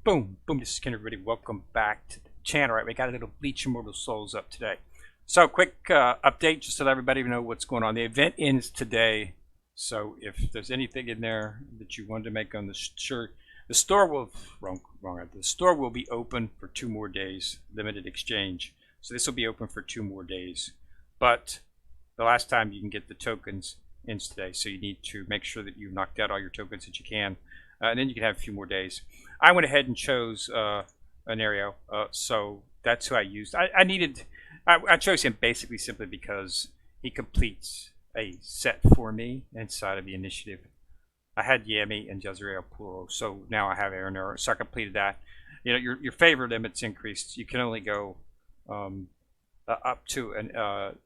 Boom, boom, this is Ken, everybody. Welcome back to the channel. Right, we got a little Bleach Immortal Souls up today. So, quick update just to let everybody know what's going on. The event ends today, so if there's anything in there that you wanted to make on the shirt, the store will, the store will be open for 2 more days, limited exchange. So this will be open for 2 more days. But the last time you can get the tokens ends today, so you need to make sure that you've knocked out all your tokens that you can. And then you can have a few more days. I went ahead and chose an area, so that's who I used. I chose him basically simply because he completes a set for me inside of the initiative. I had Yami and Jezreel Puro, so now I have Aaron, so I completed that. You know, your favor limit's increased. You can only go up to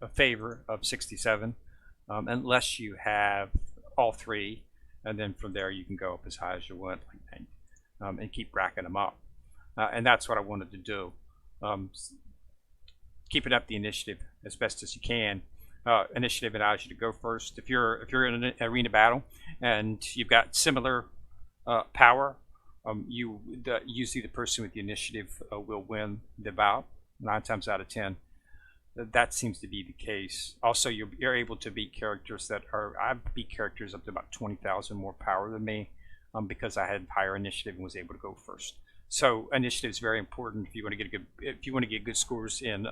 a favor of 67, unless you have all 3. And then from there you can go up as high as you want, and keep racking them up. And that's what I wanted to do. Keeping up the initiative as best as you can. Initiative allows you to go first. If you're in an arena battle and you've got similar power, usually the person with the initiative will win the bout 9 times out of 10. That seems to be the case. Also, you're able to beat characters that are... I beat characters up to about 20,000 more power than me, because I had higher initiative and was able to go first. So initiative is very important if you want to get good scores in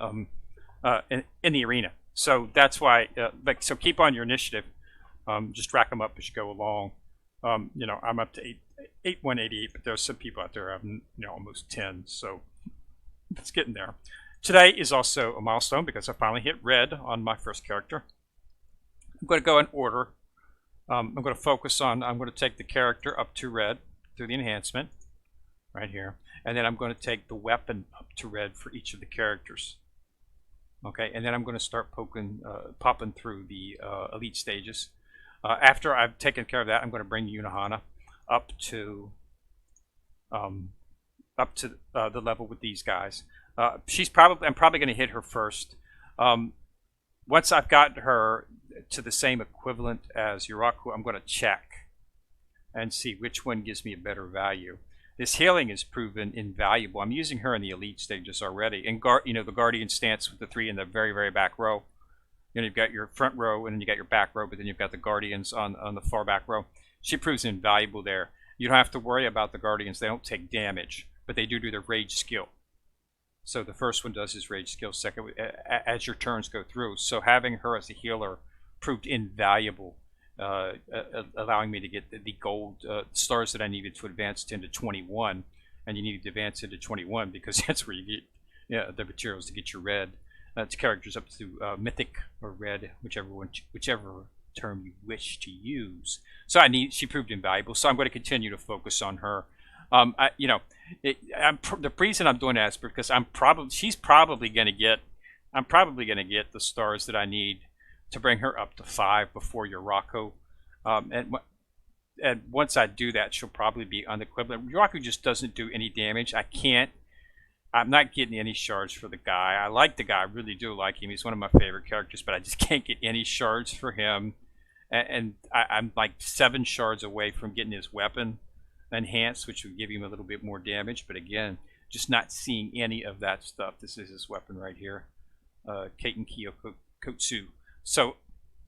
the arena. So that's why. So keep on your initiative. Just rack them up as you go along. You know, I'm up to 188, but there's some people out there having almost 10. So it's getting there. Today is also a milestone because I finally hit red on my first character. I'm going to go in order. I'm going to focus on, I'm going to take the character up to red through the enhancement, right here. And then I'm going to take the weapon up to red for each of the characters. Okay, and then I'm going to start popping through the elite stages. After I've taken care of that, I'm going to bring Unahana up to the level with these guys. I'm probably going to hit her first. Once I've got her to the same equivalent as Yuraku, I'm going to check and see which one gives me a better value. This healing is proven invaluable. I'm using her in the elite stages already. And the Guardian stance with the 3 in the very, very back row. You've got your front row and then you got your back row, but then you've got the Guardians on the far back row. She proves invaluable there. You don't have to worry about the Guardians. They don't take damage, but they do their rage skill. So the first one does his rage skill, second as your turns go through. So having her as a healer proved invaluable, allowing me to get the gold stars that I needed to advance into 21. And you needed to advance into 21 because that's where you get the materials to get your red to characters up to mythic or red, whichever term you wish to use. So she proved invaluable. So I'm going to continue to focus on her. The reason I'm doing that is because I'm probably going to get the stars that I need to bring her up to 5 before Yuraku. And once I do that, she'll probably be unequivalent. Yuraku just doesn't do any damage. I'm not getting any shards for the guy. I like the guy. I really do like him. He's one of my favorite characters, but I just can't get any shards for him. And I'm like 7 shards away from getting his weapon enhanced, which would give him a little bit more damage, but again, just not seeing any of that stuff. This is his weapon right here, Kaiten Kyokotsu. So,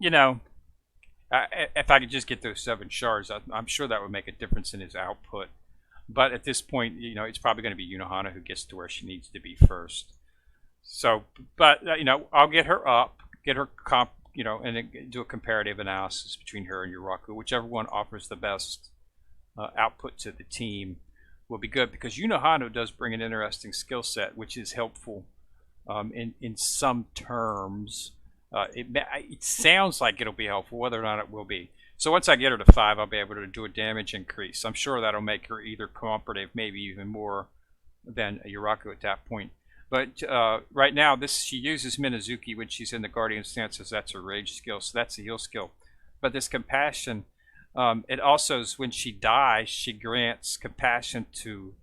if I could just get those 7 shards, I'm sure that would make a difference in his output. But at this point, it's probably going to be Unahana who gets to where she needs to be first. So, but I'll get her up, get her comp, and then do a comparative analysis between her and Yuraku, whichever one offers the best output to the team will be good, because Unahana does bring an interesting skill set, which is helpful in some terms. It sounds like it'll be helpful, whether or not it will be. So once I get her to 5, I'll be able to do a damage increase. I'm sure that'll make her either cooperative, maybe even more than a Yuraku at that point. But right now, she uses Minazuki when she's in the Guardian stances. That's her rage skill, so that's the heal skill. But this compassion, it also is when she dies, she grants compassion to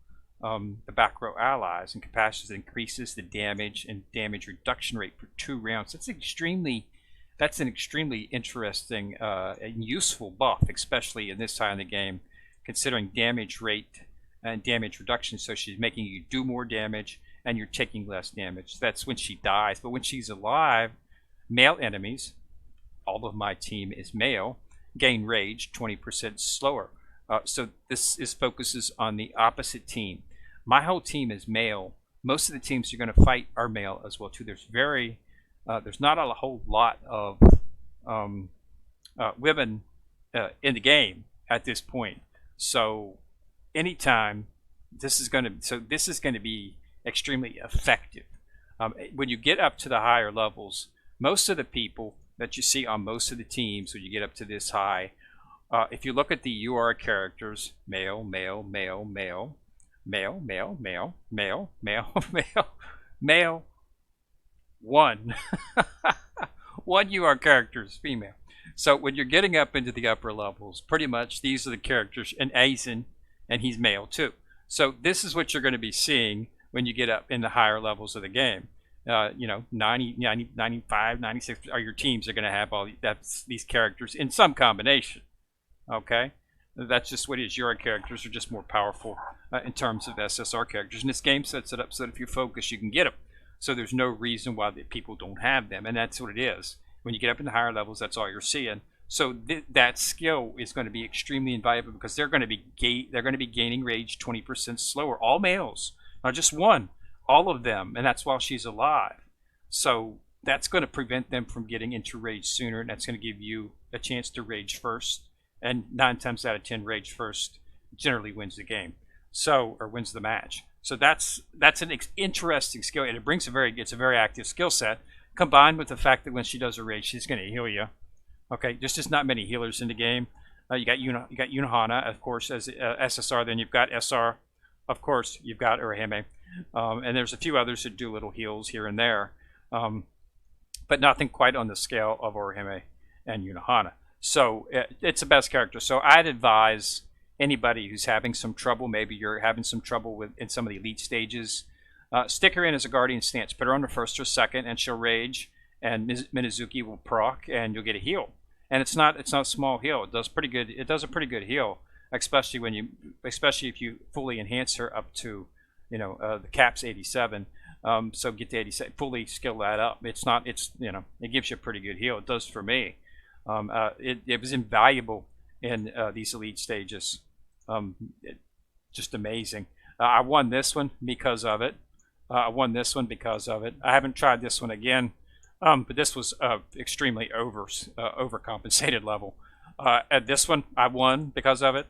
the back row allies, and compassion increases the damage and damage reduction rate for 2 rounds. That's an extremely interesting and useful buff, especially in this time of the game, considering damage rate and damage reduction, so she's making you do more damage and you're taking less damage. That's when she dies. But when she's alive, male enemies, all of my team is male, gain rage 20% slower. So this focuses on the opposite team. My whole team is male. Most of the teams you're going to fight are male as well too. There's not a whole lot of women in the game at this point. So anytime this is going to be extremely effective. When you get up to the higher levels, most of the people that you see on most of the teams when you get up to this high, if you look at the UR characters, male, male, male, male, male, male, male, male, male, male, male, one, one UR characters, female. So when you're getting up into the upper levels, pretty much these are the characters, and Aizen, and he's male too. So this is what you're going to be seeing when you get up in the higher levels of the game. 90, 95, 96 are your teams are going to have these characters in some combination. Okay, that's just what it is. Your characters are just more powerful in terms of SSR characters, and this game sets it up so that if you focus, you can get them. So there's no reason why people don't have them, and that's what it is. When you get up in the higher levels, that's all you're seeing. So that skill is going to be extremely invaluable because they're going to be gaining rage 20% slower. All males, not just one, all of them, and that's while she's alive. So that's going to prevent them from getting into rage sooner, and that's going to give you a chance to rage first. And 9 times out of 10, rage first generally wins the game, or wins the match. So that's an interesting skill, and it's a very active skill set, combined with the fact that when she does a rage, she's going to heal you. Okay, there's just not many healers in the game. You got Unohana, of course, as SSR. Then you've got SR, of course. You've got Urahime, and there's a few others that do little heals here and there, but nothing quite on the scale of Urahime and Unohana. So it's the best character. So I'd advise anybody who's having some trouble, maybe you're having some trouble in some of the elite stages, stick her in as a guardian stance. Put her on the first or second, and she'll rage, and Minazuki will proc, and you'll get a heal. And it's not a small heal. It does pretty good. It does a pretty good heal, especially if you fully enhance her up to, the cap's 87. So get to 87, fully skill that up. It gives you a pretty good heal. It does for me. It was invaluable in these elite stages. Just amazing. I won this one because of it. I haven't tried this one again, but this was extremely overcompensated level. At this one, I won because of it.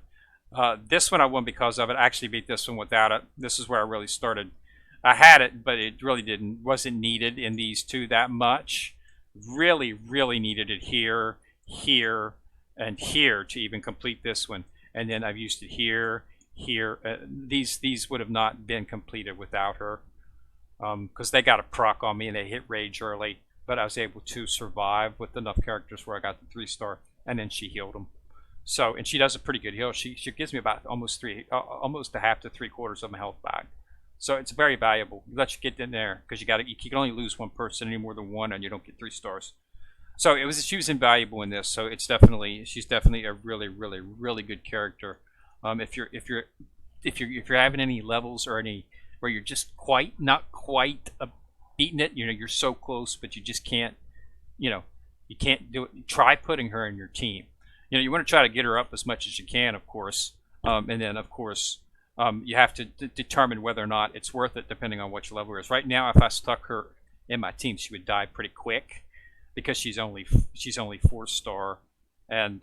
This one I won because of it. I actually beat this one without it. This is where I really started. I had it, but it really wasn't needed in these two that much. Really, really needed it here, here, and here to even complete this one. And then I've used it here. These would have not been completed without her, because they got a proc on me and they hit rage early. But I was able to survive with enough characters where I got the 3-star, and then she healed them. So, and she does a pretty good heal. She gives me about almost a half to 3/4 of my health back. So it's very valuable. Let you get in there because you can only lose one person any more than one, and you don't get 3 stars. So she was invaluable in this. So she's definitely a really, really, really good character. If you're having any levels or any where you're just not quite beating it, you're so close, but you just can't, you can't do it. Try putting her in your team. You want to try to get her up as much as you can, of course, and then of course you have to determine whether or not it's worth it, depending on what your level is. Right now, if I stuck her in my team, she would die pretty quick because she's only 4-star, and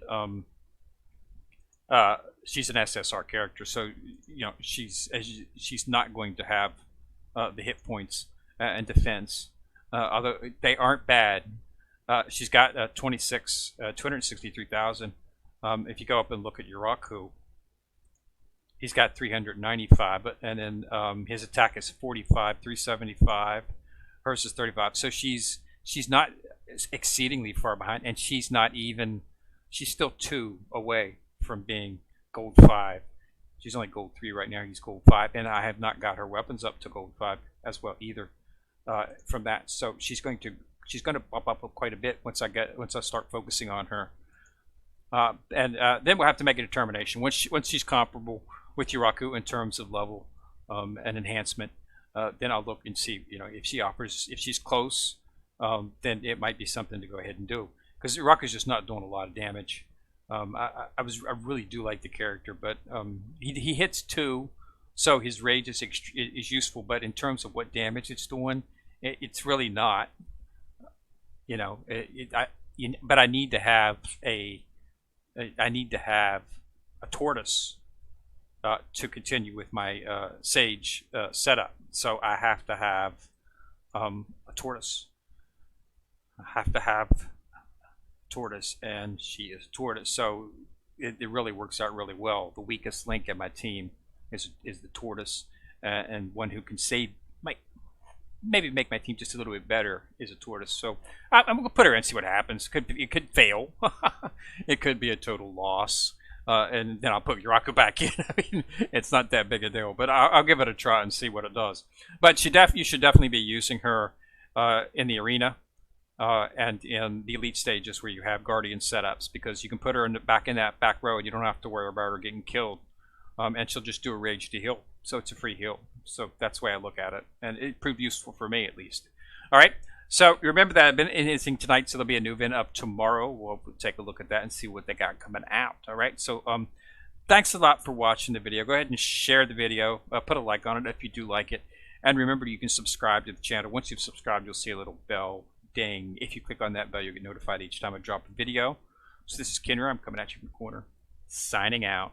she's an SSR character, so she's not going to have the hit points and defense, although they aren't bad. She's got 263,000. If you go up and look at Yuraku, he's got 395, and then his attack is 45, 375. Hers is 35. So she's not exceedingly far behind, and she's still 2 away from being gold 5. She's only gold 3 right now. He's gold 5, and I have not got her weapons up to gold 5 as well either. From that, so she's going to bump up quite a bit once I start focusing on her, and then we'll have to make a determination once she's comparable with Yuraku in terms of level and enhancement. Then I'll look and see, if she's close, then it might be something to go ahead and do. Because Yuraku's just not doing a lot of damage. I really do like the character, but he hits 2, so his rage is useful. But in terms of what damage it's doing, it's really not. But I need to have a tortoise to continue with my Sage setup. So I have to have a tortoise. I have to have tortoise, and she is tortoise. So it really works out really well. The weakest link in my team is the tortoise, and one who can save maybe make my team just a little bit better is a tortoise. So I'm gonna put her in and see what happens. It could fail. It could be a total loss. And then I'll put Yuraku back in. I mean, it's not that big a deal, but I'll give it a try and see what it does. But you should definitely be using her in the arena and in the elite stages where you have guardian setups, because you can put her back in that back row and you don't have to worry about her getting killed. And she'll just do a rage to heal, so it's a free heal. So that's the way I look at it, and it proved useful for me at least. All right. So remember that I've been enhancing tonight, so there'll be a new event up tomorrow. We'll take a look at that and see what they got coming out. All right. So thanks a lot for watching the video. Go ahead and share the video. Put a like on it if you do like it, and remember you can subscribe to the channel. Once you've subscribed, you'll see a little bell ding. If you click on that bell, you'll get notified each time I drop a video. So this is Kenra. I'm coming at you from the corner, signing out.